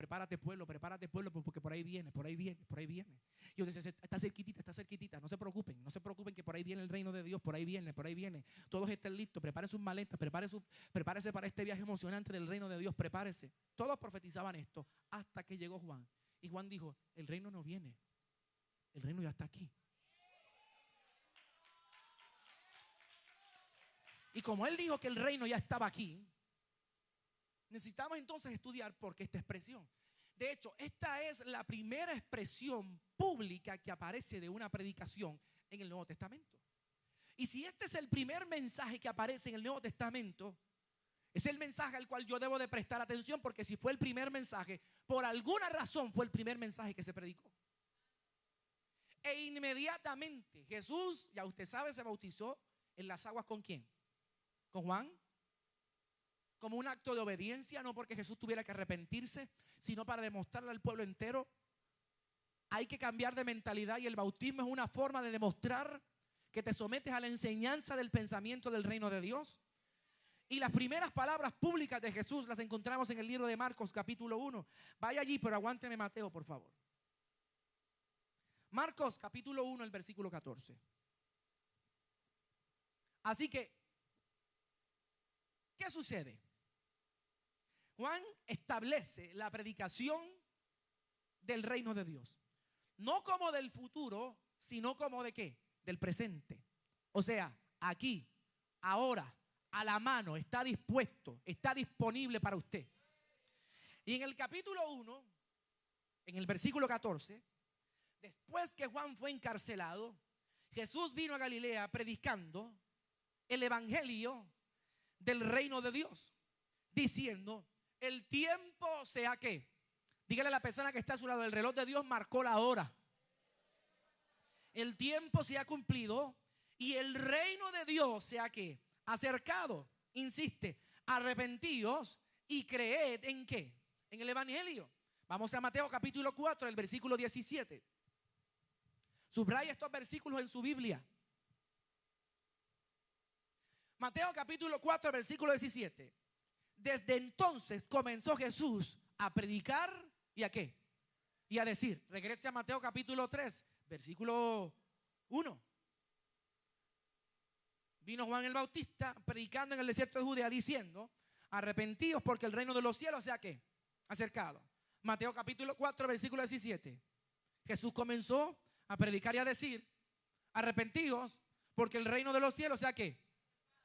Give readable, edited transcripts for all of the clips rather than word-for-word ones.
prepárate pueblo, porque por ahí viene, por ahí viene, por ahí viene. Y yo decía, está cerquitita, no se preocupen que por ahí viene el reino de Dios, por ahí viene. Todos estén listos, preparen sus maletas, prepárese para este viaje emocionante del reino de Dios, prepárese. Todos profetizaban esto hasta que llegó Juan. Y Juan dijo, el reino no viene, el reino ya está aquí. Y como él dijo que el reino ya estaba aquí, necesitamos entonces estudiar por qué esta expresión. De hecho, esta es la primera expresión pública que aparece de una predicación en el Nuevo Testamento. Y si este es el primer mensaje que aparece en el Nuevo Testamento, es el mensaje al cual yo debo de prestar atención, porque si fue el primer mensaje, por alguna razón fue el primer mensaje que se predicó. E inmediatamente Jesús, ya usted sabe, se bautizó en las aguas ¿con quién? ¿Con Juan? Como un acto de obediencia, no porque Jesús tuviera que arrepentirse, sino para demostrarle al pueblo entero. Hay que cambiar de mentalidad y el bautismo es una forma de demostrar que te sometes a la enseñanza del pensamiento del reino de Dios. Y las primeras palabras públicas de Jesús las encontramos en el libro de Marcos capítulo 1. Vaya allí, pero aguánteme Mateo, por favor. Marcos capítulo 1, el versículo 14. Así que, ¿qué sucede? Juan establece la predicación del reino de Dios. No como del futuro, sino como de ¿qué? Del presente. O sea, aquí, ahora, a la mano, está dispuesto, está disponible para usted. Y en el capítulo 1, en el versículo 14, después que Juan fue encarcelado, Jesús vino a Galilea predicando el evangelio del reino de Dios, diciendo, el tiempo sea que, dígale a la persona que está a su lado, el reloj de Dios marcó la hora. El tiempo se ha cumplido y el reino de Dios se ha que acercado. Insiste, arrepentíos y creed en qué, en el evangelio. Vamos a Mateo capítulo 4, el versículo 17. Subraya estos versículos en su Biblia. Mateo capítulo 4, versículo 17. Desde entonces comenzó Jesús a predicar y a qué, y a decir. Regrese a Mateo capítulo 3, versículo 1. Vino Juan el Bautista predicando en el desierto de Judea diciendo, arrepentíos porque el reino de los cielos sea ¿qué? Acercado. Mateo capítulo 4, versículo 17. Jesús comenzó a predicar y a decir, arrepentíos porque el reino de los cielos sea ¿qué?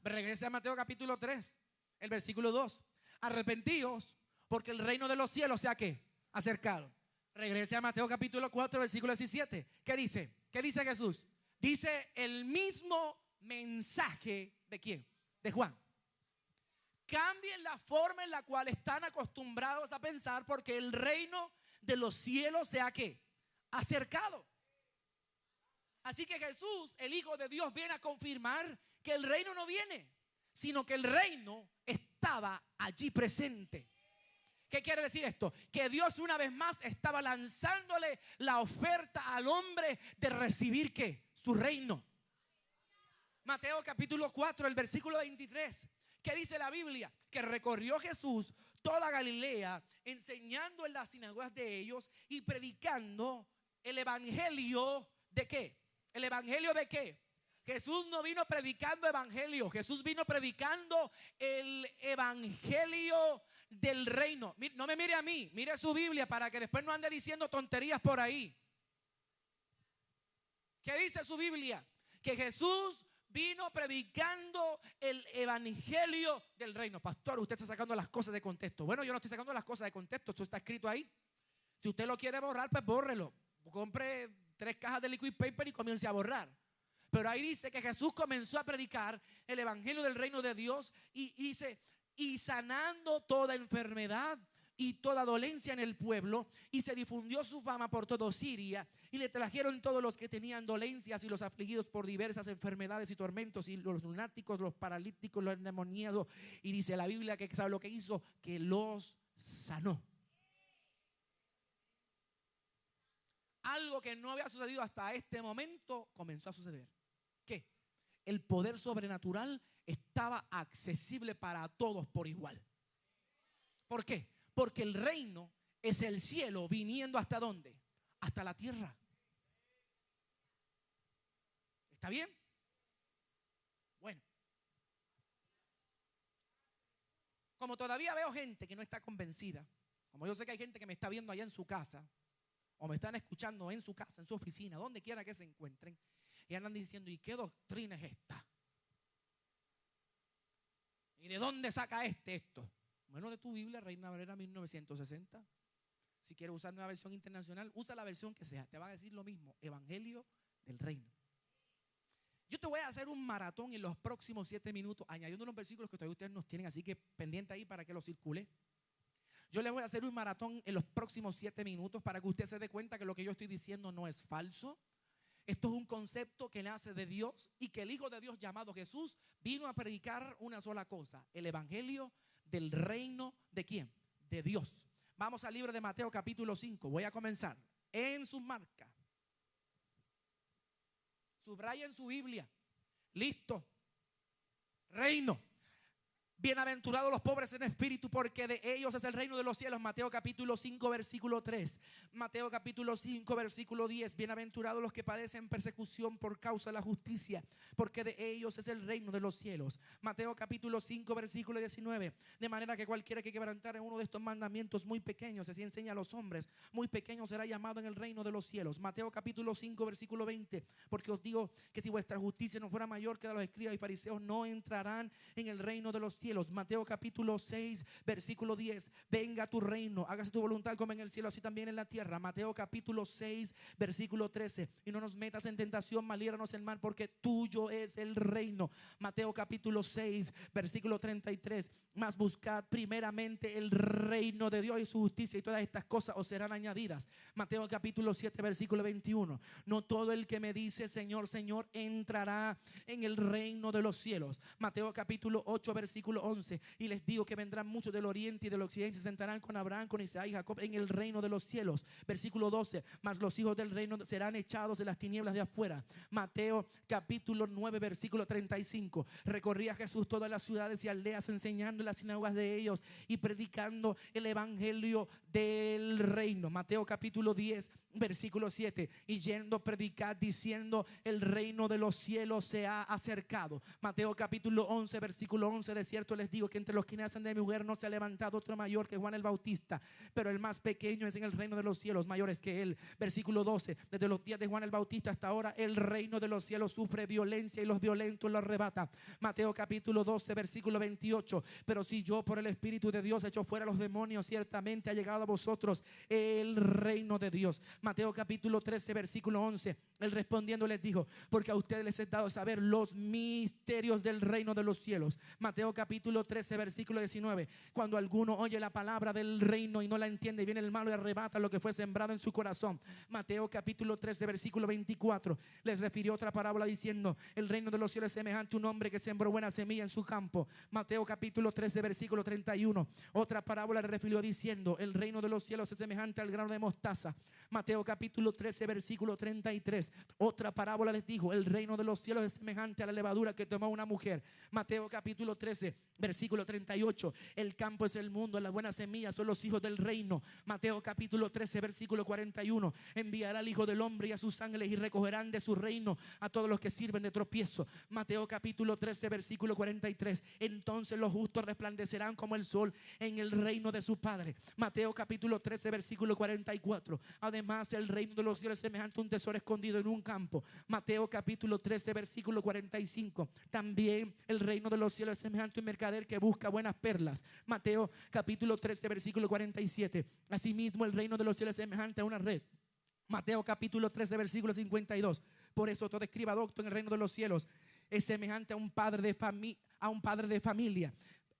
Regrese a Mateo capítulo 3, el versículo 2. Arrepentíos porque el reino de los cielos sea ¿qué? Acercado. Regrese a Mateo capítulo 4, versículo 17. ¿Qué dice? ¿Qué dice Jesús? Dice el mismo mensaje ¿de quién? De Juan. Cambien la forma en la cual están acostumbrados a pensar porque el reino de los cielos sea ¿qué? Acercado. Así que Jesús, el Hijo de Dios, viene a confirmar que el reino no viene, sino que el reino estaba allí presente. ¿Qué quiere decir esto? Que Dios una vez más estaba lanzándole la oferta al hombre de recibir ¿qué? Su reino. Mateo capítulo 4, el versículo 23. ¿Qué dice la Biblia? Que recorrió Jesús toda Galilea, enseñando en las sinagogas de ellos y predicando el evangelio ¿de qué? ¿El evangelio de qué? Jesús no vino predicando evangelio, Jesús vino predicando el evangelio del reino. No me mire a mí, mire su Biblia para que después no ande diciendo tonterías por ahí. ¿Qué dice su Biblia? Que Jesús vino predicando el evangelio del reino. Pastor, usted está sacando las cosas de contexto. Bueno, yo no estoy sacando las cosas de contexto, esto está escrito ahí. Si usted lo quiere borrar, pues bórrelo. Compre 3 cajas de liquid paper y comience a borrar. Pero ahí dice que Jesús comenzó a predicar el evangelio del reino de Dios y dice, y sanando toda enfermedad y toda dolencia en el pueblo, y se difundió su fama por todo Siria, y le trajeron todos los que tenían dolencias y los afligidos por diversas enfermedades y tormentos, y los lunáticos, los paralíticos, los endemoniados. Y dice la Biblia que ¿sabe lo que hizo? Que los sanó. Algo que no había sucedido hasta este momento comenzó a suceder. ¿Qué? El poder sobrenatural estaba accesible para todos por igual. ¿Por qué? Porque el reino es el cielo viniendo ¿hasta dónde? Hasta la tierra. ¿Está bien? Bueno, como todavía veo gente que no está convencida, como yo sé que hay gente que me está viendo allá en su casa, o me están escuchando en su casa, en su oficina, donde quiera que se encuentren, y andan diciendo, ¿y qué doctrina es esta? ¿Y de dónde saca esto? Bueno, de tu Biblia, Reina Valera 1960. Si quieres usar una versión internacional, usa la versión que sea, te va a decir lo mismo, Evangelio del Reino. Yo te voy a hacer un maratón en los próximos 7 minutos, añadiendo unos versículos que todavía ustedes nos tienen, así que pendiente ahí para que lo circule. Yo les voy a hacer un maratón en los próximos 7 minutos para que usted se dé cuenta que lo que yo estoy diciendo no es falso. Esto es un concepto que nace de Dios y que el Hijo de Dios llamado Jesús vino a predicar una sola cosa: el Evangelio del reino ¿de quién? De Dios. Vamos al libro de Mateo capítulo 5. Voy a comenzar en sus marcas. Subraya en su Biblia. Listo. Reino. Bienaventurados los pobres en espíritu, porque de ellos es el reino de los cielos. Mateo capítulo 5 versículo 3. Mateo capítulo 5 versículo 10. Bienaventurados los que padecen persecución por causa de la justicia, porque de ellos es el reino de los cielos. Mateo capítulo 5 versículo 19. De manera que cualquiera que quebrantare uno de estos mandamientos muy pequeños, así enseña a los hombres, muy pequeño será llamado en el reino de los cielos. Mateo capítulo 5 versículo 20. Porque os digo que si vuestra justicia no fuera mayor que la de los escribas y fariseos, no entrarán en el reino de los cielos. Mateo capítulo 6 versículo 10. Venga tu reino, hágase tu voluntad como en el cielo así también en la tierra. Mateo capítulo 6 versículo 13. Y no nos metas en tentación, mas líbranos del mal, porque tuyo es el reino. Mateo capítulo 6 versículo 33. Mas buscad primeramente el reino de Dios y su justicia, y todas estas cosas os serán añadidas. Mateo capítulo 7 versículo 21. No todo el que me dice Señor, Señor entrará en el reino de los cielos. Mateo capítulo 8 versículo 11. Y les digo que vendrán muchos del oriente y del occidente y se sentarán con Abraham, con Isaac y Jacob en el reino de los cielos. Versículo 12. Mas los hijos del reino serán echados de las tinieblas de afuera. Mateo capítulo 9 versículo 35. Recorría Jesús todas las ciudades y aldeas, enseñando en las sinagogas de ellos y predicando el evangelio del reino. Mateo capítulo 10 versículo 7. Y yendo predicar diciendo, el reino de los cielos se ha acercado. Mateo capítulo 11 versículo 11. De cierto les digo que entre los que nacen de mujer no se ha levantado otro mayor que Juan el Bautista, pero el más pequeño es en el reino de los cielos mayores que él. Versículo 12. Desde los días de Juan el Bautista hasta ahora el reino de los cielos sufre violencia y los violentos lo arrebatan. Mateo capítulo 12 versículo 28. Pero si yo por el Espíritu de Dios echo fuera los demonios, ciertamente ha llegado a vosotros el reino de Dios. Mateo capítulo 13 versículo 11. Él respondiendo les dijo, porque a ustedes les he dado a saber los misterios del reino de los cielos. Mateo capítulo 13 versículo 19. Cuando alguno oye la palabra del reino y no la entiende, viene el malo y arrebata lo que fue sembrado en su corazón. Mateo capítulo 13 versículo 24. Les refirió otra parábola diciendo, el reino de los cielos es semejante a un hombre que sembró buena semilla en su campo. Mateo capítulo 13 versículo 31. Otra parábola le refirió diciendo, el reino de los cielos es semejante al grano de mostaza. Mateo capítulo 13 versículo 33. Otra parábola les dijo, el reino de los cielos es semejante a la levadura que tomó una mujer. Mateo capítulo 13 versículo 38. El campo es el mundo, las buenas semillas son los hijos del reino. Mateo capítulo 13 versículo 41. Enviará al Hijo del Hombre y a sus ángeles y recogerán de su reino a todos los que sirven de tropiezo. Mateo capítulo 13 versículo 43. Entonces los justos resplandecerán como el sol en el reino de su Padre. Mateo capítulo 13 versículo 44. Además el reino de los cielos es semejante a un tesoro escondido en un campo. Mateo capítulo 13 versículo 45. También el reino de los cielos es semejante a un mercader que busca buenas perlas. Mateo capítulo 13 versículo 47. Asimismo el reino de los cielos es semejante a una red. Mateo capítulo 13 versículo 52. Por eso todo escriba docto en el reino de los cielos es semejante a un padre de familia.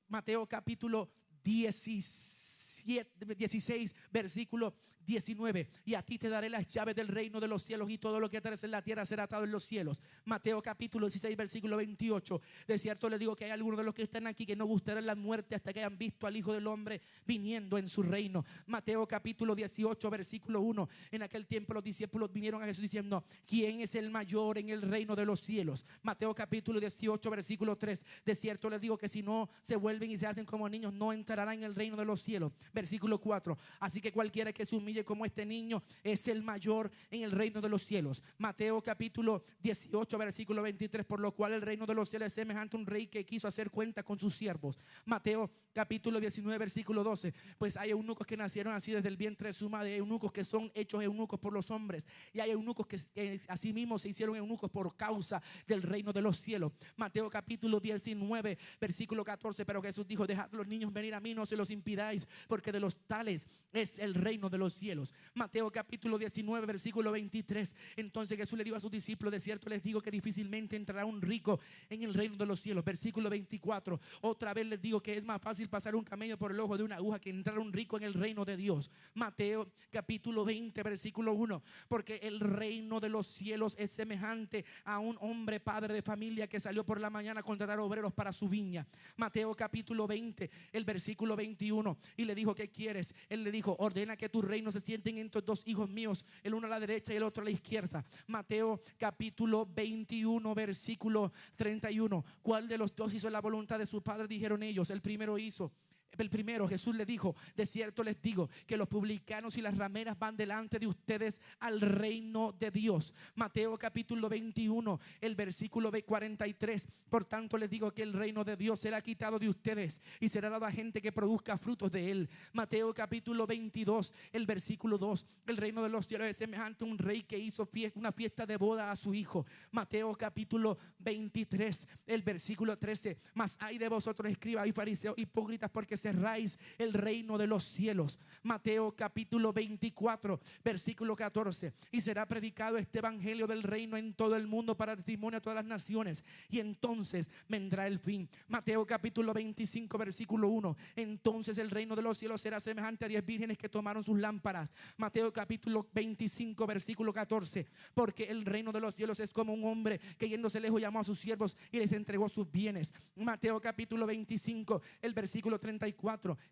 Mateo capítulo 16 versículo 19. Y a ti te daré las llaves del reino de los cielos, y todo lo que ates en la tierra será atado en los cielos. Mateo capítulo 16 versículo 28. De cierto les digo que hay algunos de los que están aquí que no gustarán la muerte hasta que hayan visto al Hijo del Hombre viniendo en su reino. Mateo capítulo 18 versículo 1. En aquel tiempo los discípulos vinieron a Jesús diciendo, ¿quién es el mayor en el reino de los cielos? Mateo capítulo 18 versículo 3. De cierto les digo que si no se vuelven y se hacen como niños, no entrarán en el reino de los cielos. versículo 4. Así que cualquiera que se humille como este niño es el mayor en el reino de los cielos. Mateo capítulo 18 versículo 23. Por lo cual el reino de los cielos es semejante a un rey que quiso hacer cuenta con sus siervos. Mateo capítulo 19 versículo 12. Pues hay eunucos que nacieron así desde el vientre de su madre. Hay eunucos que son hechos eunucos por los hombres, y hay eunucos que así mismo se hicieron eunucos por causa del reino de los cielos. Mateo capítulo 19 versículo 14. Pero Jesús dijo: dejad a los niños venir a mí, no se los impidáis, porque de los tales es el reino de los cielos. Mateo capítulo 19 versículo 23. Entonces Jesús le dijo a sus discípulos: de cierto les digo que difícilmente entrará un rico en el reino de los cielos. Versículo 24. Otra vez les digo que es más fácil pasar un camello por el ojo de una aguja que entrar un rico en el reino de Dios. Mateo capítulo 20 versículo 1. Porque el reino de los cielos es semejante a un hombre padre de familia que salió por la mañana a contratar obreros para su viña. Mateo capítulo 20 el versículo 21. Y le dijo: ¿qué quieres? Él le dijo: ordena que tu reino se sienten estos dos hijos míos, el uno a la derecha y el otro a la izquierda. Mateo capítulo 21 versículo 31. ¿Cuál de los dos hizo la voluntad de su padre? Dijeron ellos: el primero hizo. El primero. Jesús le dijo: de cierto les digo que los publicanos y las rameras van delante de ustedes al reino de Dios. Mateo capítulo 21 el versículo 43. Por tanto les digo que el reino de Dios será quitado de ustedes y será dado a gente que produzca frutos de él. Mateo capítulo 22 el versículo 2. El reino de los cielos es semejante a un rey que hizo una fiesta de boda a su hijo. Mateo capítulo 23 el versículo 13. Mas hay de vosotros, escribas y fariseos hipócritas, porque cerráis el reino de los cielos. Mateo capítulo 24 versículo 14. Y será predicado este evangelio del reino en todo el mundo para testimonio a todas las naciones, y entonces vendrá el fin. Mateo capítulo 25 versículo 1. Entonces el reino de los cielos será semejante a 10 vírgenes que tomaron sus lámparas. Mateo capítulo 25 versículo 14. Porque el reino de los cielos es como un hombre que yéndose lejos llamó a sus siervos y les entregó sus bienes. Mateo capítulo 25 el versículo 34.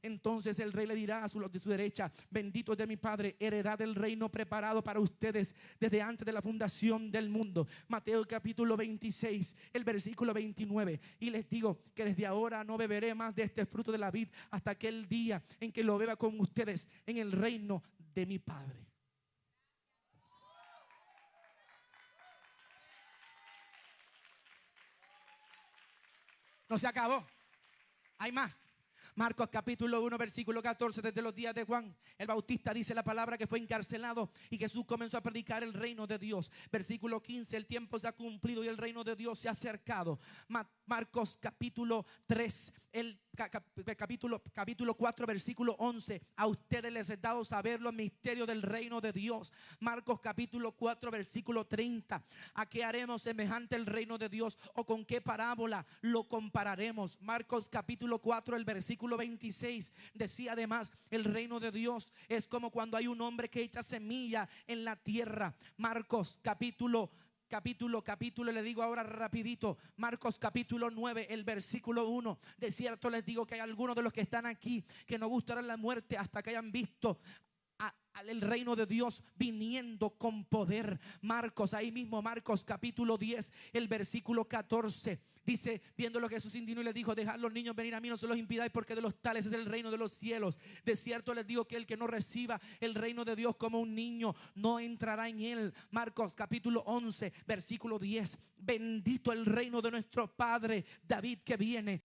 Entonces el rey le dirá a los de su derecha: benditos de mi Padre, heredad del reino preparado para ustedes desde antes de la fundación del mundo. Mateo capítulo 26 el versículo 29. Y les digo que desde ahora no beberé más de este fruto de la vid hasta aquel día en que lo beba con ustedes en el reino de mi Padre. No se acabó, hay más. Marcos capítulo 1 versículo 14. Desde los días de Juan el Bautista, dice la palabra, que fue encarcelado y Jesús comenzó a predicar el reino de Dios. Versículo 15. El tiempo se ha cumplido y el reino de Dios se ha acercado. Marcos capítulo 3 capítulo 4 versículo 11. A ustedes les he dado saber los misterios del reino de Dios. Marcos capítulo 4 versículo 30. ¿A qué haremos semejante el reino de Dios, o con qué parábola lo compararemos? Marcos capítulo 4 el versículo 26 decía además: el reino de Dios es como cuando hay un hombre que echa semilla en la tierra. Marcos capítulo, le digo ahora rapidito. Marcos capítulo 9 el versículo 1. De cierto les digo que hay algunos de los que están aquí que no gustarán la muerte hasta que hayan visto el reino de Dios viniendo con poder. Ahí mismo Marcos capítulo 10 el versículo 14 dice: viéndolo Jesús indignó y le dijo: dejad los niños venir a mí, no se los impidáis, porque de los tales es el reino de los cielos. De cierto les digo que el que no reciba el reino de Dios como un niño no entrará en él. Marcos capítulo 11 versículo 10. Bendito el reino de nuestro Padre David que viene